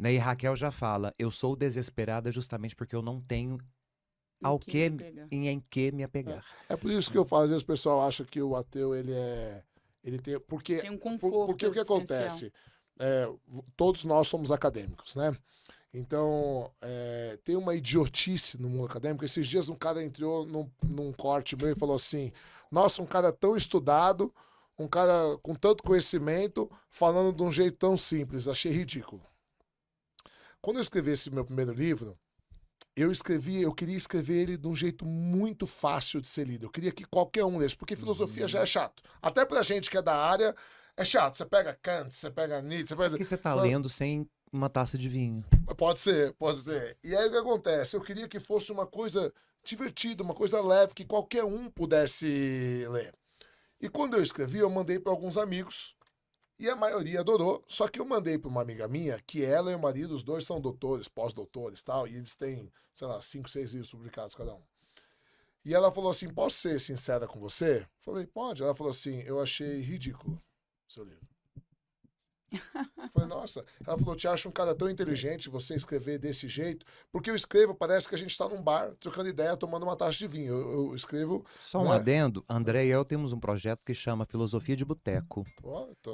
Né? E Raquel já fala, eu sou desesperada justamente porque eu não tenho ao que, em que me apegar. É por isso que eu falo, às vezes o pessoal acha que o ateu, ele tem, porque, Tem um conforto porque o que acontece? Todos nós somos acadêmicos, né? Então, tem uma idiotice no mundo acadêmico. Esses dias um cara entrou num corte meu e falou assim, nossa, um cara tão estudado, um cara com tanto conhecimento, falando de um jeito tão simples. Achei ridículo. Quando eu escrevi esse meu primeiro livro, eu queria escrever ele de um jeito muito fácil de ser lido. Eu queria que qualquer um lesse, porque filosofia já é chato. Até pra gente que é da área, é chato. Você pega Kant, você pega Nietzsche, você pega... Porque você tá lendo sem uma taça de vinho. Pode ser, pode ser. E aí o que acontece? Eu queria que fosse uma coisa divertida, uma coisa leve, que qualquer um pudesse ler. E quando eu escrevi, eu mandei para alguns amigos, e a maioria adorou, só que eu mandei para uma amiga minha, que ela e o marido, os dois são doutores, pós-doutores e tal, e eles têm, sei lá, 5, 6 livros publicados cada um. E ela falou assim, posso ser sincera com você? Falei, pode. Ela falou assim, eu achei ridículo o seu livro. Falei, nossa. Ela falou, te acho um cara tão inteligente você escrever desse jeito, porque eu escrevo, parece que a gente tá num bar, trocando ideia, tomando uma taça de vinho. Eu escrevo... Só um adendo, André e eu temos um projeto que chama Filosofia de Boteco.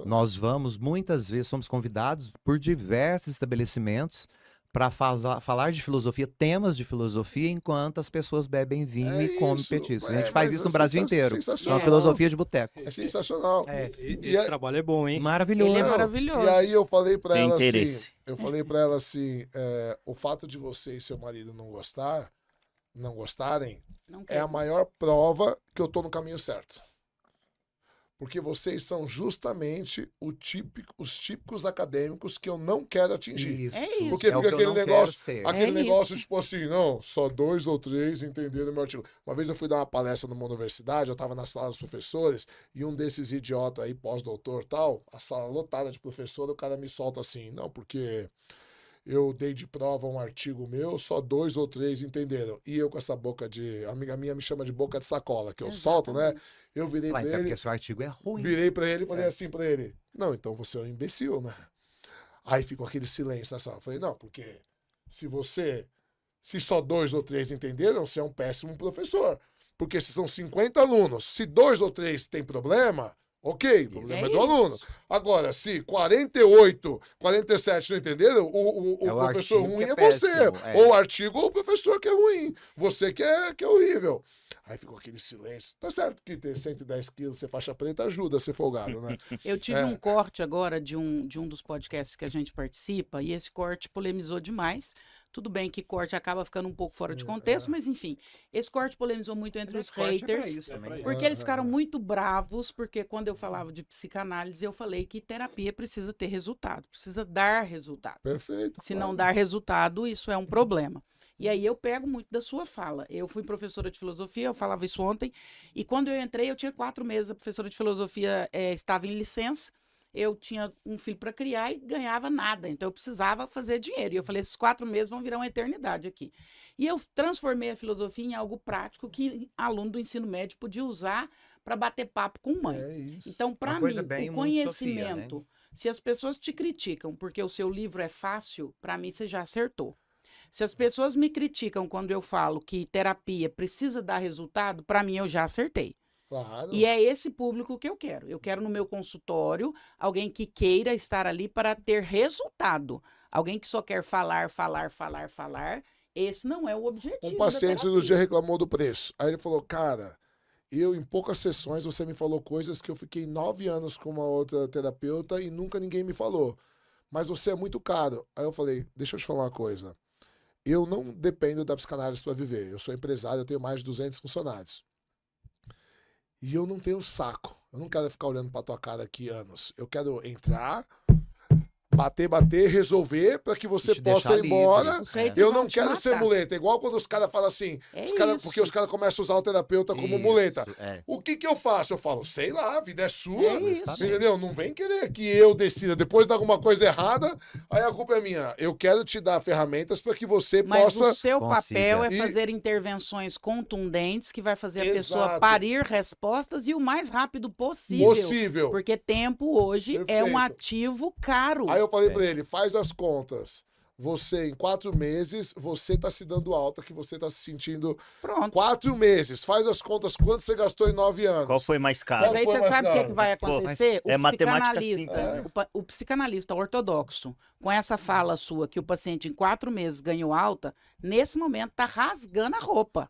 Nós vamos, muitas vezes, somos convidados por diversos estabelecimentos para falar de filosofia, temas de filosofia, enquanto as pessoas bebem vinho e comem petiscos. A gente faz isso no Brasil inteiro. É uma filosofia de boteco. É sensacional. Esse trabalho é bom, hein? Maravilhoso. Ele é maravilhoso. E aí eu falei para ela interesse. assim, o fato de você e seu marido não gostarem, é a maior prova que eu tô no caminho certo. Porque vocês são justamente os típicos acadêmicos que eu não quero atingir. Isso. É isso. Porque fica aquele negócio, isso. tipo assim, não, só 2 ou 3 entenderam meu artigo. Uma vez eu fui dar uma palestra numa universidade, eu estava na sala dos professores, e um desses idiotas aí, pós-doutor e tal, a sala lotada de professor, o cara me solta assim, não, porque eu dei de prova um artigo meu, só 2 ou 3 entenderam. E eu com essa boca de... A amiga minha me chama de boca de sacola, que eu solto, né? Eu virei pra ele... Porque seu artigo é ruim. Virei pra ele e falei assim pra ele, não, então você é um imbecil, né? Aí ficou aquele silêncio na sala. Eu falei, não, porque se só 2 ou 3 entenderam, você é um péssimo professor. Porque se são 50 alunos, se 2 ou 3 tem problema, ok, o problema é do aluno. Agora, se 48, 47 não entenderam, o professor ruim é você. Ou o artigo ou o professor que é ruim. Você que é horrível. Aí ficou aquele silêncio. Tá certo que ter 110 quilos, ser faixa preta, ajuda a ser folgado, né? Eu tive um corte agora de um dos podcasts que a gente participa, e esse corte polemizou demais. Tudo bem que corte acaba ficando um pouco fora de contexto, mas enfim. Esse corte polemizou muito entre os haters, porque eles ficaram muito bravos, porque quando eu falava de psicanálise, eu falei que terapia precisa ter resultado, precisa dar resultado. Perfeito. Se não dar resultado, isso é um problema. E aí eu pego muito da sua fala. Eu fui professora de filosofia, eu falava isso ontem, e quando eu entrei, eu tinha 4 meses, a professora de filosofia estava em licença, eu tinha um filho para criar e ganhava nada, então eu precisava fazer dinheiro. E eu falei, esses 4 meses vão virar uma eternidade aqui. E eu transformei a filosofia em algo prático que aluno do ensino médio podia usar para bater papo com mãe. Então, para mim, o conhecimento, Sofia, né? Se as pessoas te criticam porque o seu livro é fácil, para mim você já acertou. Se as pessoas me criticam quando eu falo que terapia precisa dar resultado, para mim eu já acertei. Claro. E é esse público que eu quero. Eu quero no meu consultório alguém que queira estar ali para ter resultado. Alguém que só quer falar. Esse não é o objetivo. Um paciente do dia reclamou do preço. Aí ele falou, cara, em poucas sessões você me falou coisas que eu fiquei 9 anos com uma outra terapeuta e nunca ninguém me falou. Mas você é muito caro. Aí eu falei, deixa eu te falar uma coisa. Eu não dependo da psicanálise para viver. Eu sou empresário, eu tenho mais de 200 funcionários. E eu não tenho saco. Eu não quero ficar olhando pra tua cara aqui anos. Eu quero entrar, bater, resolver para que você possa ir embora. Eu não quero ser muleta. Igual quando os caras falam assim, porque os caras começam a usar o terapeuta como muleta. O que eu faço? Eu falo, sei lá, a vida é sua. Entendeu? Não vem querer que eu decida. Depois de alguma coisa errada, aí a culpa é minha. Eu quero te dar ferramentas para que você possa... Mas o seu papel é fazer intervenções contundentes que vai fazer a pessoa parir respostas e o mais rápido possível. Porque tempo hoje é um ativo caro. Aí eu falei pra ele, faz as contas. você, em 4 meses, você tá se dando alta, que você tá se sentindo... Pronto. 4 meses. Faz as contas, quanto você gastou em 9 anos. Qual foi mais caro? Mas aí você sabe o que vai acontecer? Pô, é matemática simples, né? O psicanalista ortodoxo, com essa fala sua que o paciente em 4 meses ganhou alta, nesse momento tá rasgando a roupa.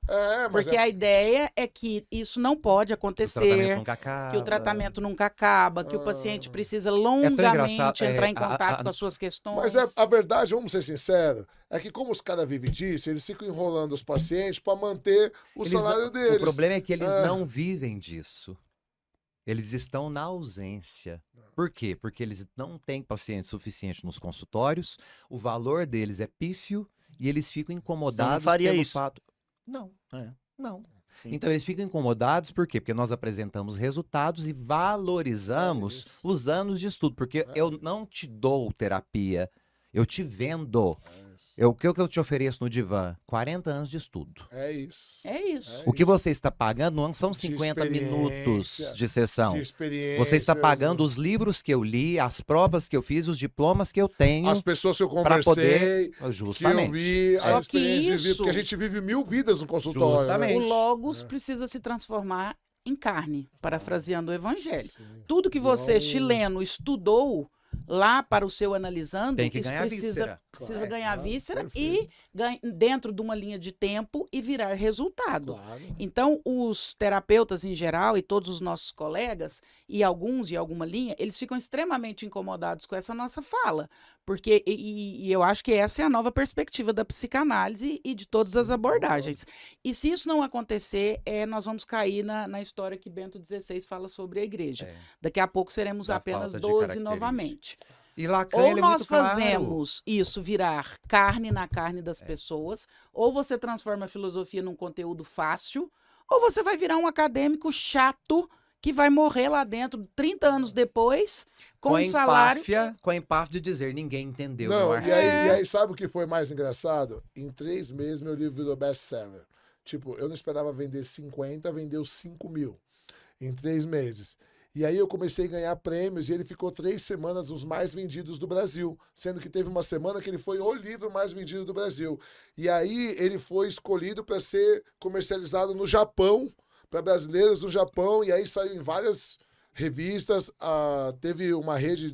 Porque a ideia é que isso não pode acontecer, que o tratamento nunca acaba, que o paciente precisa longamente entrar em contato com as suas questões. Mas a verdade, vamos ser sinceros, é que como os caras vivem disso, eles ficam enrolando os pacientes para manter o salário deles. O problema é que eles não vivem disso. Eles estão na ausência. Por quê? Porque eles não têm paciente suficiente nos consultórios, o valor deles é pífio e eles ficam incomodados pelo fato... Não, não. Sim. Então eles ficam incomodados por quê? Porque nós apresentamos resultados e valorizamos os anos de estudo. Porque eu não te dou terapia, eu te vendo. O que eu te ofereço no divã? 40 anos de estudo. É isso. O que você está pagando não são 50 minutos de sessão. Você está pagando os livros que eu li, as provas que eu fiz, os diplomas que eu tenho. As pessoas que eu conversei, justamente. que eu vi, a experiência de vida, porque a gente vive 1000 vidas no consultório. Justamente. O Logos precisa se transformar em carne, parafraseando o Evangelho. Tudo que você, chileno, estudou lá para o seu analisando, tem que isso ganhar precisa ganhar víscera perfeito. e dentro de uma linha de tempo e virar resultado. Claro. Então, os terapeutas em geral e todos os nossos colegas, e alguns de alguma linha, eles ficam extremamente incomodados com essa nossa fala. Porque, e eu acho que essa é a nova perspectiva da psicanálise e de todas as abordagens. E se isso não acontecer, nós vamos cair na história que Bento XVI fala sobre a igreja. Daqui a pouco seremos apenas 12 novamente. E Lacan, ou nós fazemos isso virar carne na carne das pessoas, ou você transforma a filosofia num conteúdo fácil, ou você vai virar um acadêmico chato que vai morrer lá dentro 30 anos depois com um salário... Com a empáfia de dizer, ninguém entendeu. Não, e aí sabe o que foi mais engraçado? Em 3 meses meu livro virou best-seller. Tipo, eu não esperava vender 50, vendeu 5 mil em 3 meses. E aí eu comecei a ganhar prêmios e ele ficou 3 semanas os mais vendidos do Brasil, sendo que teve uma semana que ele foi o livro mais vendido do Brasil. E aí ele foi escolhido para ser comercializado no Japão, para brasileiros no Japão, e aí saiu em várias revistas. Teve uma rede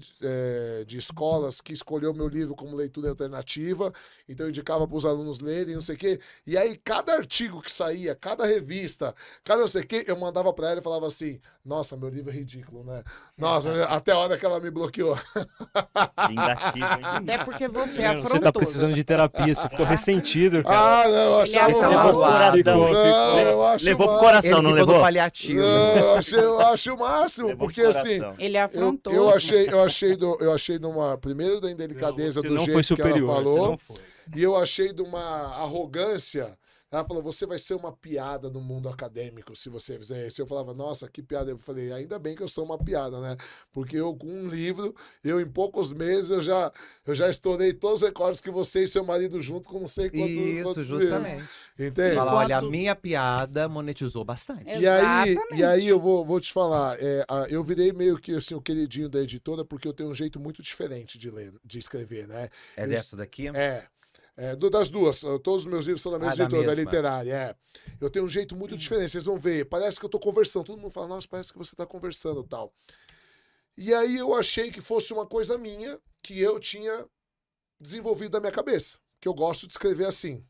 de escolas que escolheu meu livro como leitura alternativa, então eu indicava para os alunos lerem, não sei o quê. E aí cada artigo que saía, cada revista, cada não sei o quê, eu mandava para ela e falava assim, nossa, meu livro é ridículo, né? Nossa, até a hora que ela me bloqueou. Vingativo, hein? Até porque você afrontou. Você tá precisando de terapia, você ficou ressentido, cara. Não, eu achava Levou pro coração, não levou? Paliativo. Eu acho o máximo, porque assim... Ele afrontou. Eu achei primeiro da indelicadeza do jeito que ela falou, e eu achei de uma arrogância. Ela falou, você vai ser uma piada no mundo acadêmico se você fizer isso. Eu falava, nossa, que piada. Eu falei, ainda bem que eu sou uma piada, né? Porque eu, com um livro, em poucos meses, eu já estourei todos os recordes que você e seu marido junto com não sei quantos Isso, justamente. livros. Entende? Fala, olha, a minha piada monetizou bastante. E aí eu vou te falar, eu virei meio que assim, o queridinho da editora, porque eu tenho um jeito muito diferente de escrever, né? Dessa daqui? Das duas, todos os meus livros são da mesma editora, da literária. Eu tenho um jeito muito diferente, vocês vão ver, parece que eu tô conversando, todo mundo fala, nossa, parece que você tá conversando e tal. E aí eu achei que fosse uma coisa minha, que eu tinha desenvolvido na minha cabeça, que eu gosto de escrever assim.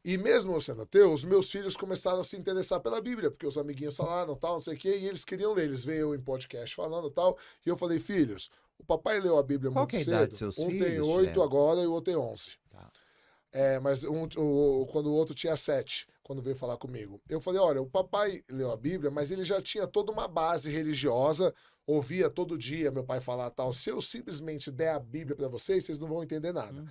E mesmo eu sendo ateu, os meus filhos começaram a se interessar pela Bíblia, porque os amiguinhos falaram, tal, não sei o quê, e elos queriam ler, eles veio em podcast falando tal, e eu falei, filhos, o papai leu a Bíblia muito cedo. Qual que é a idade dos seus filhos? Um tem 8 agora e o outro tem 11. Tá. Mas quando o outro tinha 7, quando veio falar comigo. Eu falei, olha, o papai leu a Bíblia, mas ele já tinha toda uma base religiosa, ouvia todo dia meu pai falar tal. Se eu simplesmente der a Bíblia para vocês não vão entender nada.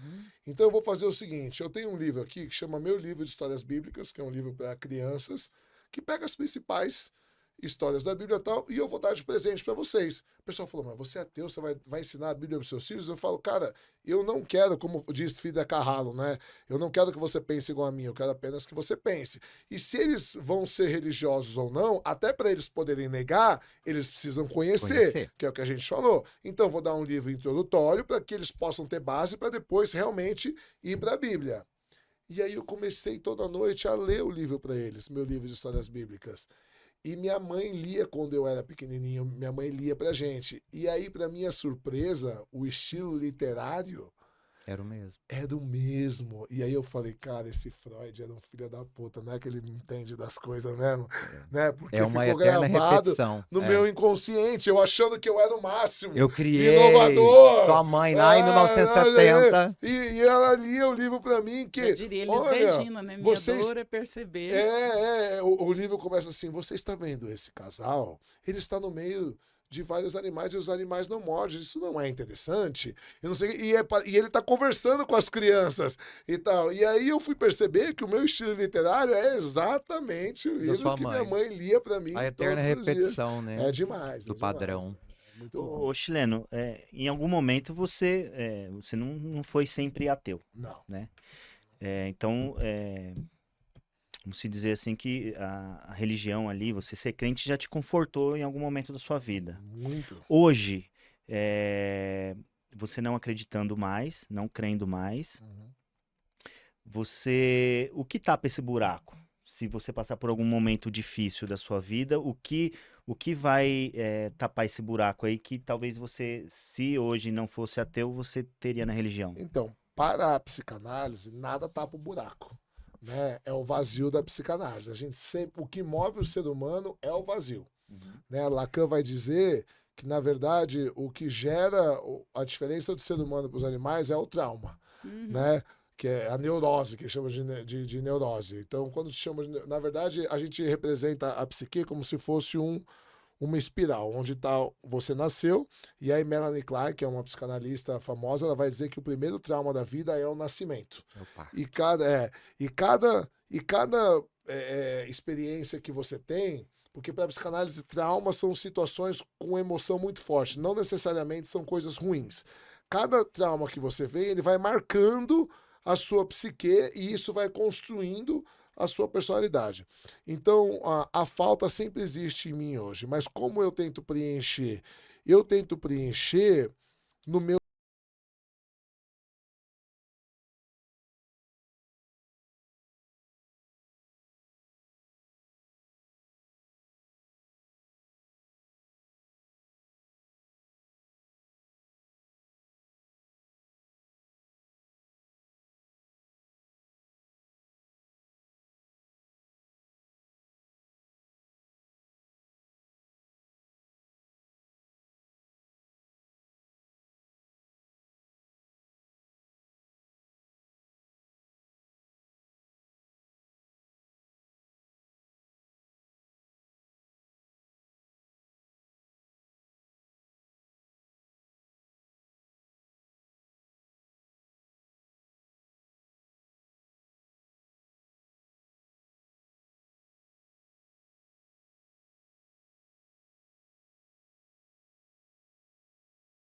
Então eu vou fazer o seguinte, eu tenho um livro aqui que chama Meu Livro de Histórias Bíblicas, que é um livro para crianças, que pega as principais histórias da Bíblia e tal, e eu vou dar de presente para vocês. O pessoal falou, mas você é ateu, você vai ensinar a Bíblia para os seus filhos? Eu falo, cara, eu não quero, como diz Frida Kahlo, né? Eu não quero que você pense igual a mim, eu quero apenas que você pense. E se eles vão ser religiosos ou não, até para eles poderem negar, eles precisam conhecer, que é o que a gente falou. Então, vou dar um livro introdutório para que eles possam ter base para depois realmente ir para a Bíblia. E aí eu comecei toda noite a ler o livro para eles, meu livro de histórias bíblicas. E minha mãe lia quando eu era pequenininho, minha mãe lia pra gente. E aí, pra minha surpresa, o estilo literário Era o mesmo. era o mesmo. E aí eu falei, cara, esse Freud era um filho da puta, não é que ele me entende das coisas mesmo, né? Porque É uma ficou eterna gravado repetição. no meu inconsciente, eu achando que eu era o máximo. Eu criei inovador. tua mãe lá em 1970. E ela lia o livro pra mim que... Eu diria Elis olha, Regina, né? Minha vocês... dor é perceber. O livro começa assim, você está vendo esse casal? Ele está no meio de vários animais e os animais não mordem. Isso não é interessante? Eu não sei, e ele está conversando com as crianças e tal. E aí eu fui perceber que o meu estilo literário é exatamente o livro que minha mãe lia para mim. A eterna repetição, né? É demais. Do padrão. É muito bom. Ô, Chileno, em algum momento você não foi sempre ateu, Não. né? Então, vamos se dizer assim que a religião ali, você ser crente já te confortou em algum momento da sua vida. Muito. Hoje, você não acreditando mais, não crendo mais, o que tapa esse buraco? Se você passar por algum momento difícil da sua vida, o que vai tapar esse buraco aí que talvez você, se hoje não fosse ateu, você teria na religião? Então, para a psicanálise, nada tapa o buraco. Né? É o vazio da psicanálise. A gente sempre, o que move o ser humano é o vazio. Né? Lacan vai dizer que, na verdade, o que gera a diferença do ser humano para os animais é o trauma, né? Que é a neurose, que chama de neurose. Então, quando se chama de, na verdade, a gente representa a psique como se fosse uma espiral, onde você nasceu, e aí Melanie Klein, que é uma psicanalista famosa, ela vai dizer que o primeiro trauma da vida é o nascimento. E cada experiência que você tem, porque para a psicanálise, traumas são situações com emoção muito forte, não necessariamente são coisas ruins. Cada trauma que você vê, ele vai marcando a sua psique e isso vai construindo a sua personalidade. Então, a falta sempre existe em mim hoje, mas como eu tento preencher? Eu tento preencher no meu